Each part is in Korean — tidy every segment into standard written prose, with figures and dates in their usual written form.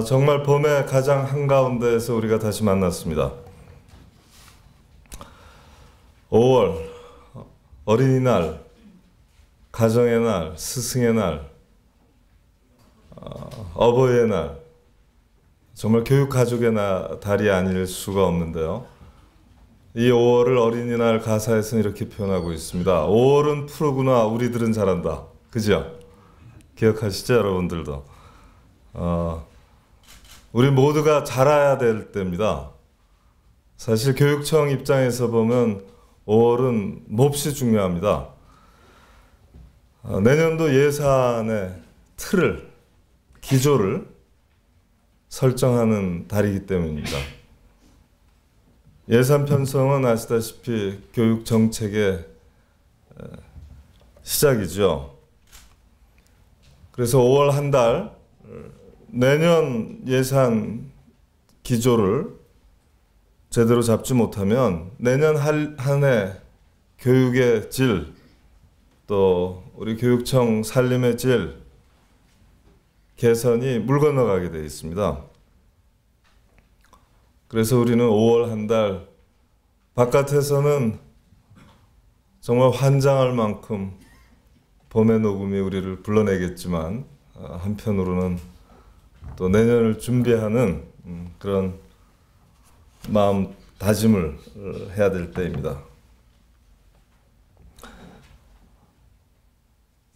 정말 봄의 가장 한가운데에서 우리가 다시 만났습니다. 5월, 어린이날, 가정의 날, 스승의 날, 어버이의 날, 정말 교육가족의 달이 아닐 수가 없는데요. 이 5월을 어린이날 가사에서는 이렇게 표현하고 있습니다. 5월은 푸르구나, 우리들은 잘한다. 그죠? 기억하시죠, 여러분들도? 우리 모두가 잘해야 될 때입니다. 사실 교육청 입장에서 보면 5월은 몹시 중요합니다. 내년도 예산의 틀을, 기조를 설정하는 달이기 때문입니다. 예산 편성은 아시다시피 교육 정책의 시작이죠. 그래서 5월 한 달, 내년 예산 기조를 제대로 잡지 못하면 내년 한 해 교육의 질, 또 우리 교육청 살림의 질 개선이 물 건너가게 되어 있습니다. 그래서 우리는 5월 한 달 바깥에서는 정말 환장할 만큼 봄의 녹음이 우리를 불러내겠지만 한편으로는 또 내년을 준비하는 그런 마음 다짐을 해야 될 때입니다.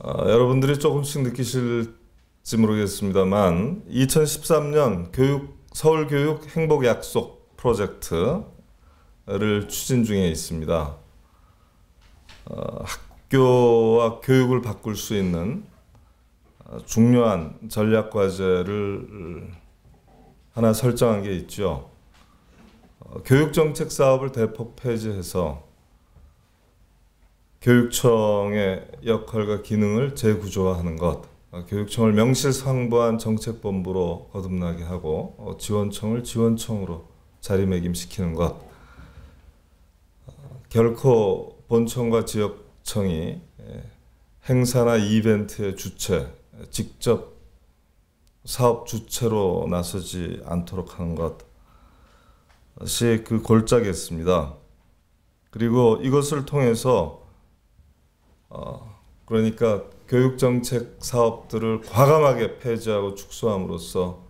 여러분들이 조금씩 느끼실지 모르겠습니다만 2013년 서울교육 행복약속 프로젝트를 추진 중에 있습니다. 학교와 교육을 바꿀 수 있는 중요한 전략과제를 하나 설정한 게 있죠. 교육정책 사업을 대폭 폐지해서 교육청의 역할과 기능을 재구조화하는 것, 교육청을 명실상부한 정책본부로 거듭나게 하고 지원청을 지원청으로 자리매김시키는 것, 결코 본청과 지역청이 행사나 이벤트의 주체, 직접 사업 주체로 나서지 않도록 하는 것이 그 골자겠습니다. 그리고 이것을 통해서 그러니까 교육정책 사업들을 과감하게 폐지하고 축소함으로써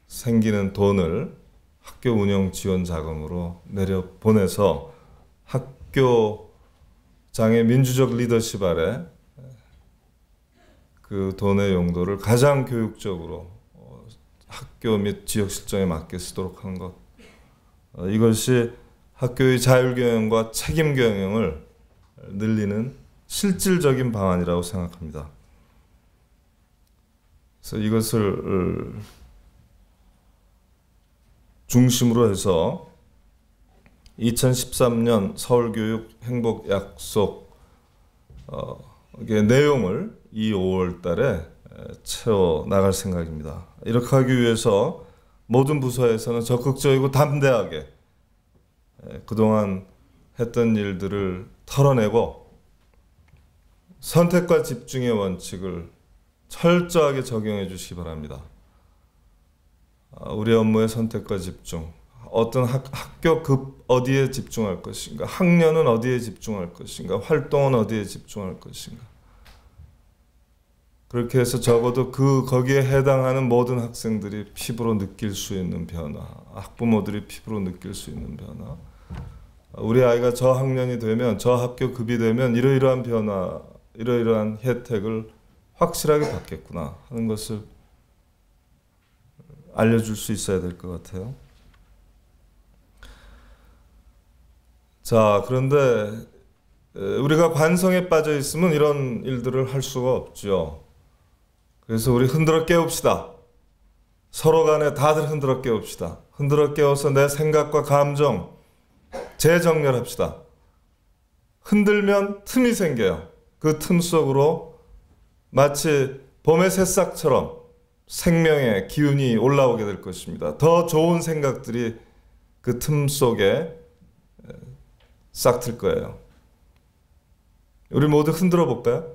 생기는 돈을 학교 운영 지원 자금으로 내려보내서 학교장의 민주적 리더십 아래 그 돈의 용도를 가장 교육적으로 학교 및 지역 실정에 맞게 쓰도록 하는 것, 이것이 학교의 자율경영과 책임경영을 늘리는 실질적인 방안이라고 생각합니다. 그래서 이것을 중심으로 해서 2013년 서울교육 행복약속 내용을 이 5월 달에 채워 나갈 생각입니다. 이렇게 하기 위해서 모든 부서에서는 적극적이고 담대하게 그동안 했던 일들을 털어내고 선택과 집중의 원칙을 철저하게 적용해 주시기 바랍니다. 우리 업무의 선택과 집중, 어떤 학교 어디에 집중할 것인가, 학년은 어디에 집중할 것인가, 활동은 어디에 집중할 것인가. 그렇게 해서 적어도 거기에 해당하는 모든 학생들이 피부로 느낄 수 있는 변화, 학부모들이 피부로 느낄 수 있는 변화, 우리 아이가 저 학년이 되면, 저 학교 급이 되면 이러이러한 변화, 이러이러한 혜택을 확실하게 받겠구나 하는 것을 알려줄 수 있어야 될 것 같아요. 자, 그런데 우리가 관성에 빠져 있으면 이런 일들을 할 수가 없죠. 그래서 우리 흔들어 깨웁시다. 서로 간에 다들 흔들어 깨웁시다. 흔들어 깨워서 내 생각과 감정 재정렬합시다. 흔들면 틈이 생겨요. 그 틈 속으로 마치 봄의 새싹처럼 생명의 기운이 올라오게 될 것입니다. 더 좋은 생각들이 그 틈 속에 싹틀 거예요. 우리 모두 흔들어 볼까요?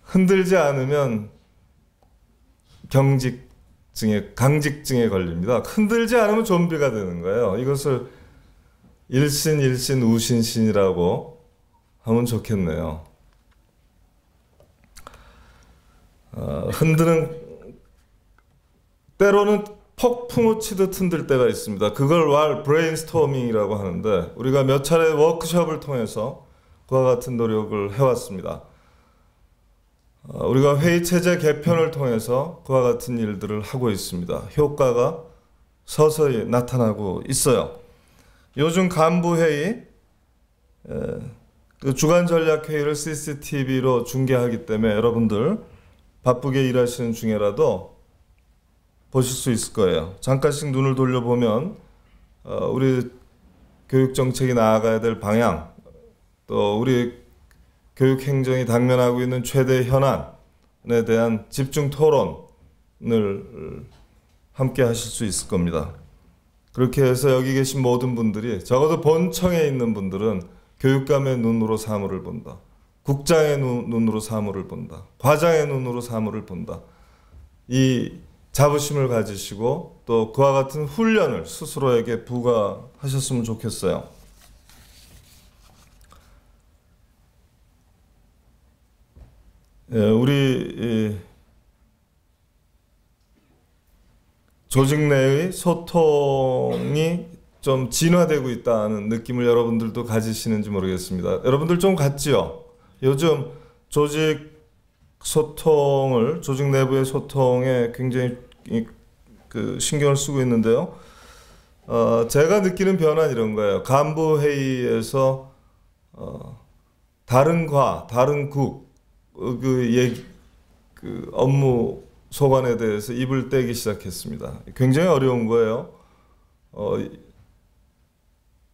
흔들지 않으면 강직증에 걸립니다. 흔들지 않으면 좀비가 되는 거예요. 이것을 일신, 우신신이라고 하면 좋겠네요. 때로는 폭풍우 치듯 흔들 때가 있습니다. 그걸 브레인스토밍이라고 하는데 우리가 몇 차례 워크숍을 통해서 그와 같은 노력을 해왔습니다. 우리가 회의체제 개편을 통해서 그와 같은 일들을 하고 있습니다. 효과가 서서히 나타나고 있어요. 요즘 간부회의, 그 주간전략회의를 CCTV로 중계하기 때문에 여러분들 바쁘게 일하시는 중에라도 보실 수 있을 거예요. 잠깐씩 눈을 돌려보면 우리 교육정책이 나아가야 될 방향, 또 우리 교육행정이 당면하고 있는 최대 현안에 대한 집중 토론을 함께 하실 수 있을 겁니다. 그렇게 해서 여기 계신 모든 분들이, 적어도 본청에 있는 분들은 교육감의 눈으로 사물을 본다. 국장의 눈으로 사물을 본다. 과장의 눈으로 사물을 본다. 이 자부심을 가지시고 또 그와 같은 훈련을 스스로에게 부과하셨으면 좋겠어요. 우리 조직 내의 소통이 좀 진화되고 있다는 느낌을 여러분들도 가지시는지 모르겠습니다. 여러분들 좀 같지요? 요즘 조직 내부의 소통에 굉장히 신경을 쓰고 있는데요. 제가 느끼는 변화는 이런 거예요. 간부 회의에서 다른 국, 업무 소관에 대해서 입을 떼기 시작했습니다. 굉장히 어려운 거예요.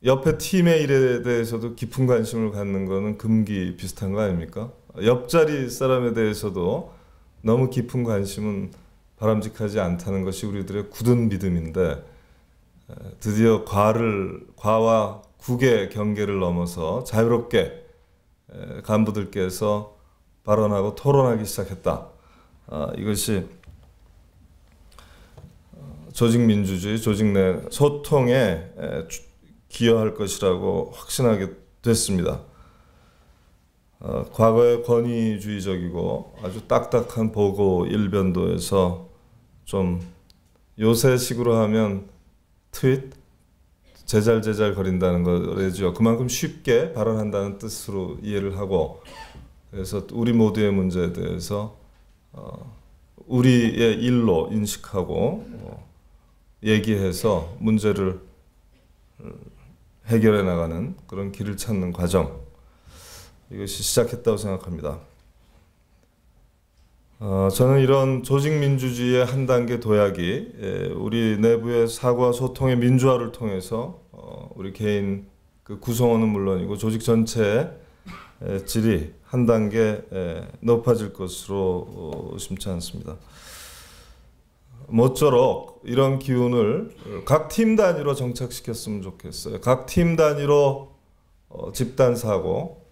옆에 팀의 일에 대해서도 깊은 관심을 갖는 거는 금기 비슷한 거 아닙니까? 옆자리 사람에 대해서도 너무 깊은 관심은 바람직하지 않다는 것이 우리들의 굳은 믿음인데, 드디어 과와 국의 경계를 넘어서 자유롭게 간부들께서 발언하고 토론하기 시작했다. 이것이 조직민주주의, 조직 내 소통에 기여할 것이라고 확신하게 됐습니다. 과거의 권위주의적이고 아주 딱딱한 보고 일변도에서 좀 요새식으로 하면 트윗, 제잘제잘 거린다는 거죠. 그만큼 쉽게 발언한다는 뜻으로 이해를 하고, 그래서 우리 모두의 문제에 대해서 우리의 일로 인식하고 얘기해서 문제를 해결해 나가는 그런 길을 찾는 과정, 이것이 시작했다고 생각합니다. 저는 이런 조직민주주의의 한 단계 도약이 우리 내부의 사고와 소통의 민주화를 통해서 우리 개인 구성원은 물론이고 조직 전체의 질이 한 단계 높아질 것으로 의심치 않습니다. 모쪼록 이런 기운을 각 팀 단위로 정착시켰으면 좋겠어요. 각 팀 단위로 집단 사고,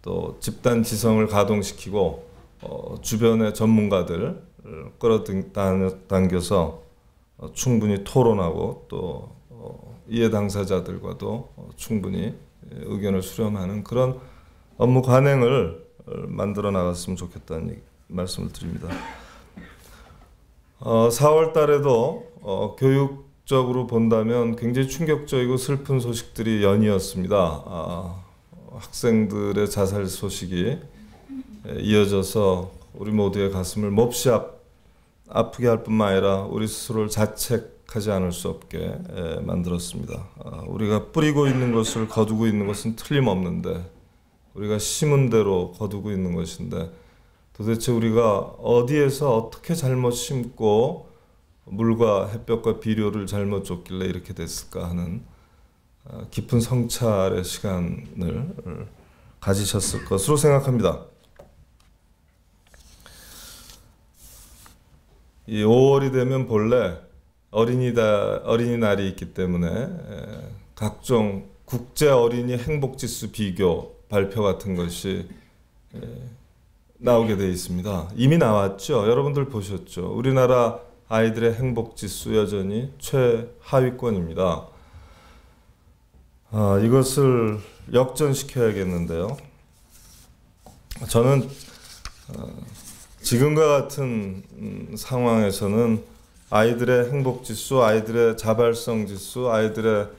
또 집단 지성을 가동시키고 주변의 전문가들 끌어당겨서 충분히 토론하고 또 이해 당사자들과도 충분히 의견을 수렴하는 그런 업무 관행을 만들어 나갔으면 좋겠다는 말씀을 드립니다. 4월 달에도 교육적으로 본다면 굉장히 충격적이고 슬픈 소식들이 연이었습니다. 학생들의 자살 소식이 이어져서 우리 모두의 가슴을 몹시 아프게 할 뿐만 아니라 우리 스스로를 자책하지 않을 수 없게 만들었습니다. 우리가 뿌리고 있는 것을 거두고 있는 것은 틀림없는데, 우리가 심은 대로 거두고 있는 것인데, 도대체 우리가 어디에서 어떻게 잘못 심고 물과 햇볕과 비료를 잘못 줬길래 이렇게 됐을까 하는 깊은 성찰의 시간을 가지셨을 것으로 생각합니다. 이 5월이 되면 본래 어린이날이 있기 때문에 각종 국제 어린이 행복지수 비교 발표 같은 것이 나오게 돼 있습니다. 이미 나왔죠. 여러분들 보셨죠. 우리나라 아이들의 행복지수 여전히 최하위권입니다. 이것을 역전시켜야겠는데요. 저는 지금과 같은 상황에서는 아이들의 행복지수, 아이들의 자발성 지수, 아이들의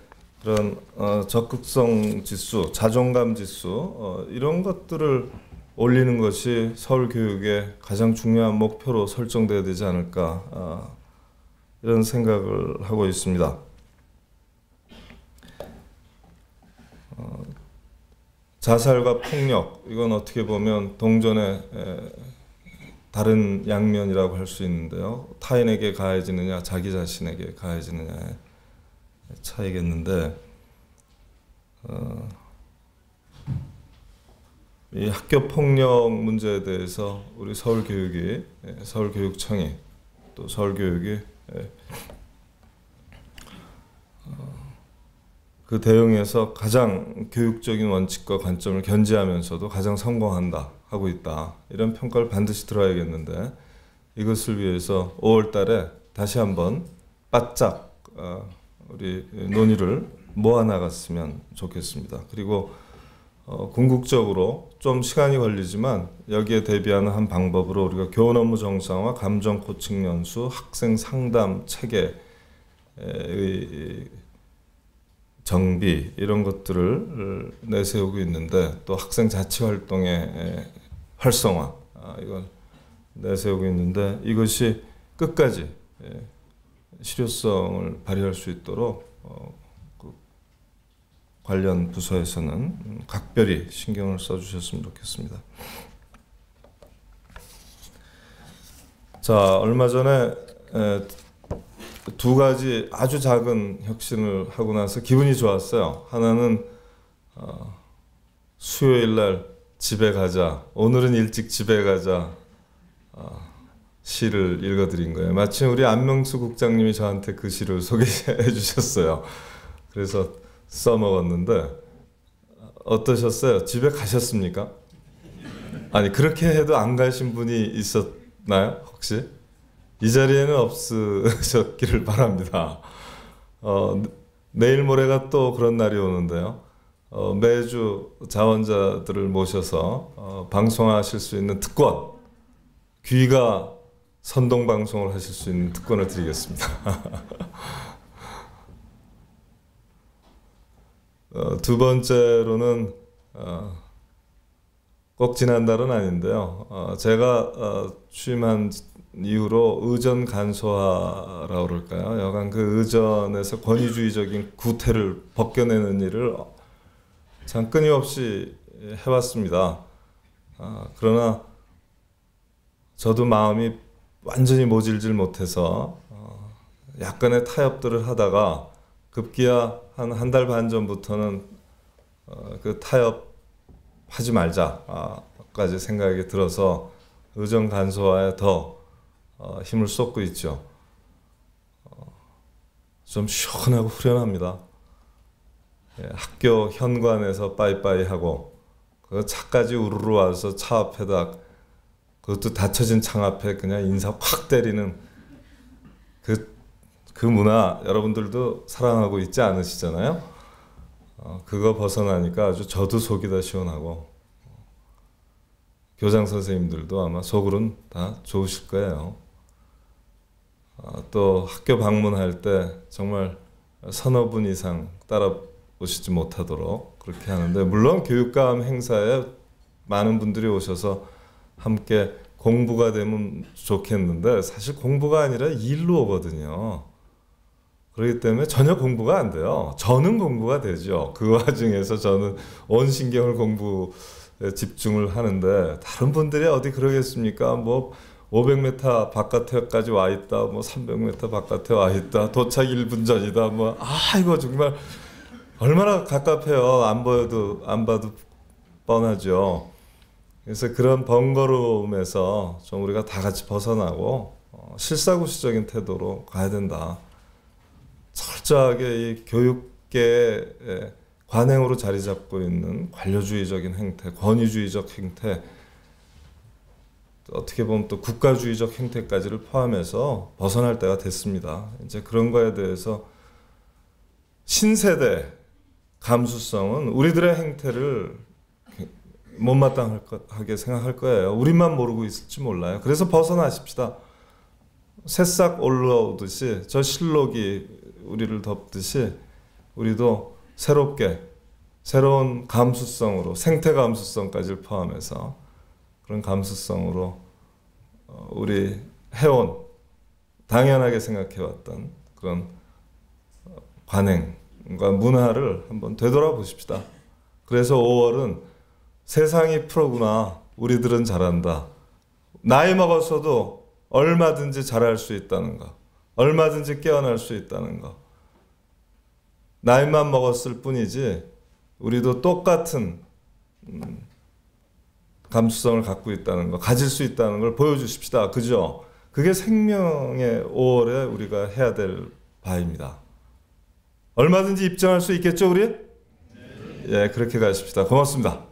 그런 적극성 지수, 자존감 지수 이런 것들을 올리는 것이 서울교육의 가장 중요한 목표로 설정돼야 되지 않을까 이런 생각을 하고 있습니다. 자살과 폭력, 이건 어떻게 보면 동전의 다른 양면이라고 할 수 있는데요. 타인에게 가해지느냐, 자기 자신에게 가해지느냐의 차이겠는데, 이 학교 폭력 문제에 대해서 우리 서울교육이, 서울교육청이 또 서울교육이 그 대응에서 가장 교육적인 원칙과 관점을 견지하면서도 가장 성공한다, 하고 있다. 이런 평가를 반드시 들어야겠는데, 이것을 위해서 5월 달에 다시 한번 바짝 우리 논의를 모아나갔으면 좋겠습니다. 그리고 궁극적으로 좀 시간이 걸리지만 여기에 대비하는 한 방법으로 우리가 교원 업무 정상화, 감정 코칭 연수, 학생 상담 체계의 정비 이런 것들을 내세우고 있는데, 또 학생 자치 활동의 활성화 이걸 내세우고 있는데, 이것이 끝까지 실효성을 발휘할 수 있도록 관련 부서에서는 각별히 신경을 써주셨으면 좋겠습니다. 자, 얼마 전에 두 가지 아주 작은 혁신을 하고 나서 기분이 좋았어요. 하나는 수요일 날 집에 가자, 오늘은 일찍 집에 가자 시를 읽어드린 거예요. 마침 우리 안명수 국장님이 저한테 그 시를 소개해 주셨어요. 그래서 써먹었는데 어떠셨어요? 집에 가셨습니까? 아니, 그렇게 해도 안 가신 분이 있었나요? 혹시? 이 자리에는 없으셨기를 바랍니다. 내일 모레가 또 그런 날이 오는데요. 매주 자원자들을 모셔서 방송하실 수 있는 특권, 귀가 선동방송을 하실 수 있는 특권을 드리겠습니다. 두 번째로는 꼭 지난달은 아닌데요. 제가 취임한 이후로 의전 간소화라고 그럴까요? 여간 그 의전에서 권위주의적인 구태를 벗겨내는 일을 참 끊임없이 해왔습니다. 그러나 저도 마음이 완전히 모질질 못해서 약간의 타협들을 하다가 급기야 한 달 반 전부터는 그 타협하지 말자까지 생각이 들어서 의전 간소화에 더 힘을 쏟고 있죠. 좀 시원하고 후련합니다. 학교 현관에서 빠이빠이 하고 그 차까지 우르르 와서 차 앞에다, 그것도 닫혀진 창 앞에 그냥 인사 확 때리는 그 문화 여러분들도 사랑하고 있지 않으시잖아요. 그거 벗어나니까 아주 저도 속이 다 시원하고 교장 선생님들도 아마 속으로는 다 좋으실 거예요. 또 학교 방문할 때 정말 서너 분 이상 따라오시지 못하도록 그렇게 하는데, 물론 교육감 행사에 많은 분들이 오셔서 함께 공부가 되면 좋겠는데 사실 공부가 아니라 일로 오거든요. 그렇기 때문에 전혀 공부가 안 돼요. 저는 공부가 되죠. 그 와중에서 저는 온 신경을 공부에 집중을 하는데, 다른 분들이 어디 그러겠습니까? 뭐 500m 바깥에까지 와 있다, 뭐 300m 바깥에 와 있다, 도착 1분 전이다, 뭐 이거 정말 얼마나 갑갑해요. 안 봐도 뻔하죠. 그래서 그런 번거로움에서 좀 우리가 다 같이 벗어나고 실사구시적인 태도로 가야 된다. 철저하게 이 교육계의 관행으로 자리 잡고 있는 관료주의적인 행태, 권위주의적 행태, 어떻게 보면 또 국가주의적 행태까지를 포함해서 벗어날 때가 됐습니다. 이제 그런 거에 대해서 신세대 감수성은 우리들의 행태를 못마땅하게 생각할 거예요. 우리만 모르고 있을지 몰라요. 그래서 벗어나십시다. 새싹 올라오듯이 저 실록이 우리를 덮듯이 우리도 새롭게 새로운 감수성으로 생태 감수성까지 포함해서 그런 감수성으로 우리 해온 당연하게 생각해왔던 그런 관행과 문화를 한번 되돌아보십시다. 그래서 5월은 세상이 프로구나. 우리들은 잘한다. 나이 먹었어도 얼마든지 잘할 수 있다는 거. 얼마든지 깨어날 수 있다는 거. 나이만 먹었을 뿐이지 우리도 똑같은 감수성을 갖고 있다는 거, 가질 수 있다는 걸 보여주십시다. 그죠? 그게 생명의 5월에 우리가 해야 될 바입니다. 얼마든지 입증할 수 있겠죠, 우리? 예, 그렇게 가십시다. 고맙습니다.